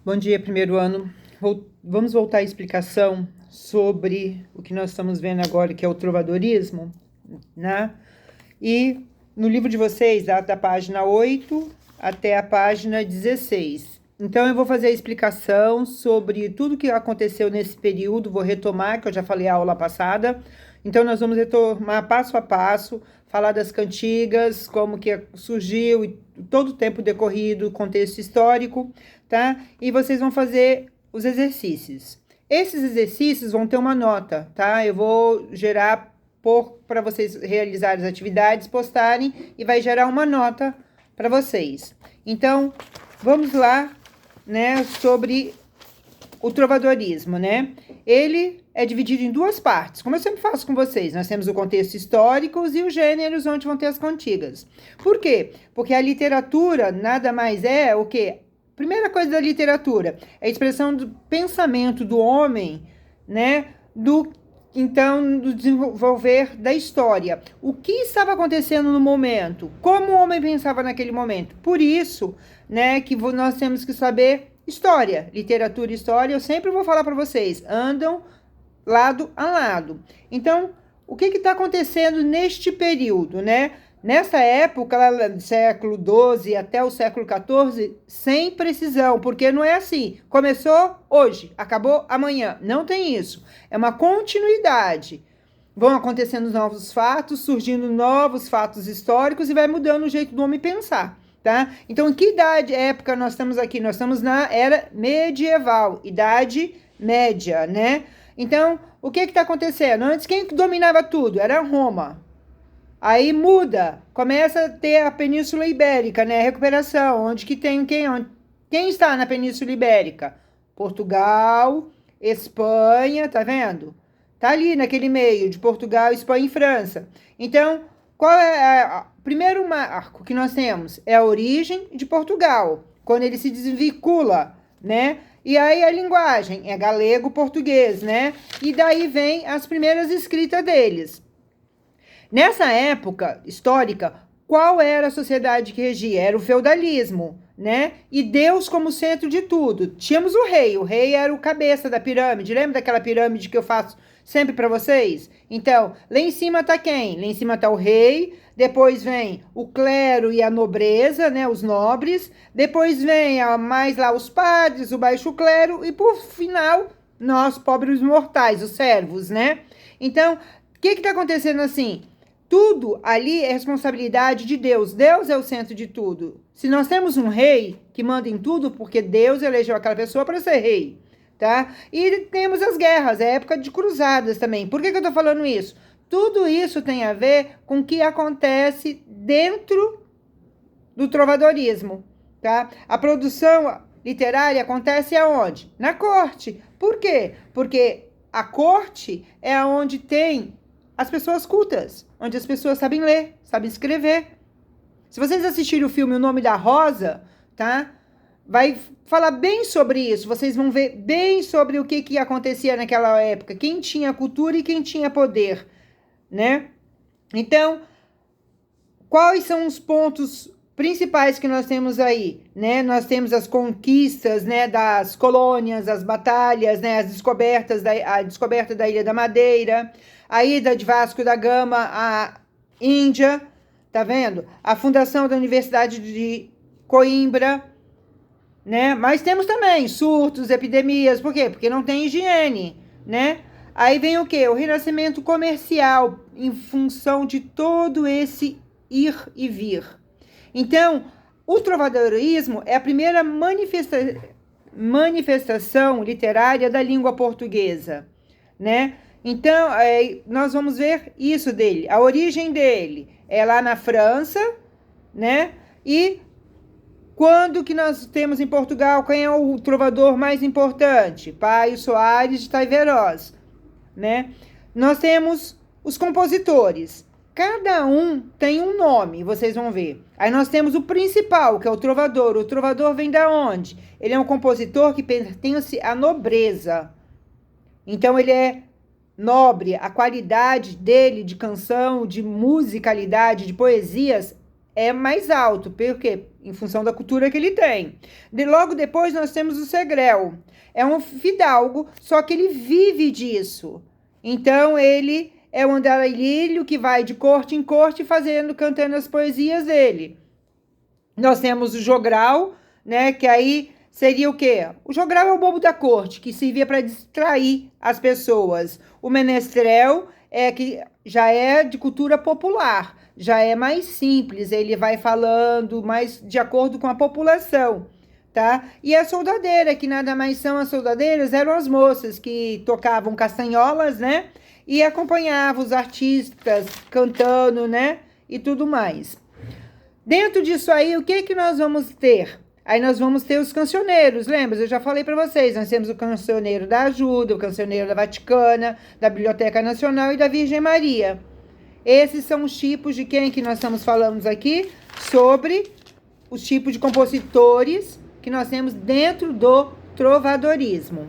Bom dia, primeiro ano. Vamos voltar à explicação sobre o que nós estamos vendo agora, que é o trovadorismo, né? E no livro de vocês, da página 8 até a página 16. Então, eu vou fazer a explicação sobre tudo que aconteceu nesse período, vou retomar, que eu já falei a aula passada. Então, nós vamos retomar passo a passo, falar das cantigas, como que surgiu, e todo o tempo decorrido, contexto histórico, tá? E vocês vão fazer os exercícios. Esses exercícios vão ter uma nota, tá? Eu vou gerar para vocês realizarem as atividades, postarem e vai gerar uma nota para vocês. Então, vamos lá, né, sobre o trovadorismo, né? Ele é dividido em duas partes, como eu sempre faço com vocês. Nós temos o contexto histórico e os gêneros onde vão ter as cantigas. Por quê? Porque a literatura nada mais é o quê? Primeira coisa da literatura é a expressão do pensamento do homem, né? Do desenvolver da história. O que estava acontecendo no momento? Como o homem pensava naquele momento? Por isso, né, que nós temos que saber história, literatura e história. Eu sempre vou falar para vocês, andam lado a lado. Então, o que está acontecendo neste período, né? Nessa época, do século XII até o século XIV, sem precisão, porque não é assim. Começou hoje, acabou amanhã. Não tem isso. É uma continuidade. Vão acontecendo novos fatos, surgindo novos fatos históricos e vai mudando o jeito do homem pensar, tá? Então, em que época nós estamos aqui? Nós estamos na era medieval, idade média, né? Então, o que está acontecendo? Antes, quem dominava tudo? Era Roma. Aí muda, começa a ter a Península Ibérica, né? Recuperação, onde que tem quem está na Península Ibérica? Portugal, Espanha, tá vendo? Tá ali naquele meio de Portugal, Espanha e França. Então, qual é o primeiro marco que nós temos? É a origem de Portugal, quando ele se desvincula, né? E aí a linguagem é galego-português, né? E daí vem as primeiras escritas deles. Nessa época histórica, qual era a sociedade que regia? Era o feudalismo, né? E Deus como centro de tudo. Tínhamos o rei era o cabeça da pirâmide. Lembra daquela pirâmide que eu faço sempre para vocês? Então, lá em cima tá quem? Lá em cima tá o rei, depois vem o clero e a nobreza, né? Os nobres, depois vem mais lá os padres, o baixo clero e por final, nós pobres mortais, os servos, né? Então, o que tá acontecendo assim? Tudo ali é responsabilidade de Deus. Deus é o centro de tudo. Se nós temos um rei que manda em tudo, porque Deus elegeu aquela pessoa para ser rei, tá? E temos as guerras, é época de cruzadas também. Por que eu tô falando isso? Tudo isso tem a ver com o que acontece dentro do trovadorismo, tá? A produção literária acontece aonde? Na corte. Por quê? Porque a corte é onde tem as pessoas cultas, onde as pessoas sabem ler, sabem escrever. Se vocês assistirem o filme O Nome da Rosa, tá? Vai falar bem sobre isso. Vocês vão ver bem sobre o que acontecia naquela época, quem tinha cultura e quem tinha poder, né? Então, quais são os pontos principais que nós temos aí, né? Nós temos as conquistas, né, das colônias, as batalhas, né, as descobertas, a descoberta da Ilha da Madeira, a ida de Vasco da Gama à Índia, tá vendo? A fundação da Universidade de Coimbra, né? Mas temos também surtos, epidemias, por quê? Porque não tem higiene, né? Aí vem o quê? O renascimento comercial em função de todo esse ir e vir. Então, o trovadorismo é a primeira manifestação literária da língua portuguesa, né? Então, nós vamos ver isso dele. A origem dele é lá na França, né? E quando que nós temos em Portugal, quem é o trovador mais importante? Paio Soares de Taiveroz, né? Nós temos os compositores. Cada um tem um nome, vocês vão ver. Aí nós temos o principal, que é o trovador. O trovador vem da onde? Ele é um compositor que pertence à nobreza. Então ele é nobre, a qualidade dele de canção, de musicalidade, de poesias é mais alto. Por quê? Em função da cultura que ele tem. Logo depois nós temos o segrel. É um fidalgo, só que ele vive disso. Então ele é um andarilho que vai de corte em corte cantando as poesias dele. Nós temos o jogral, né, que aí seria o quê? O jogral é o bobo da corte, que servia para distrair as pessoas. O menestrel é que já é de cultura popular, já é mais simples, ele vai falando mais de acordo com a população, tá? E a soldadeira, que nada mais são as soldadeiras, eram as moças que tocavam castanholas, né? E acompanhavam os artistas cantando, né? E tudo mais. Dentro disso aí, o que nós vamos ter? Aí nós vamos ter os cancioneiros, lembra? Eu já falei para vocês, nós temos o cancioneiro da Ajuda, o cancioneiro da Vaticana, da Biblioteca Nacional e da Virgem Maria. Esses são os tipos de quem que nós estamos falando aqui, sobre os tipos de compositores que nós temos dentro do trovadorismo.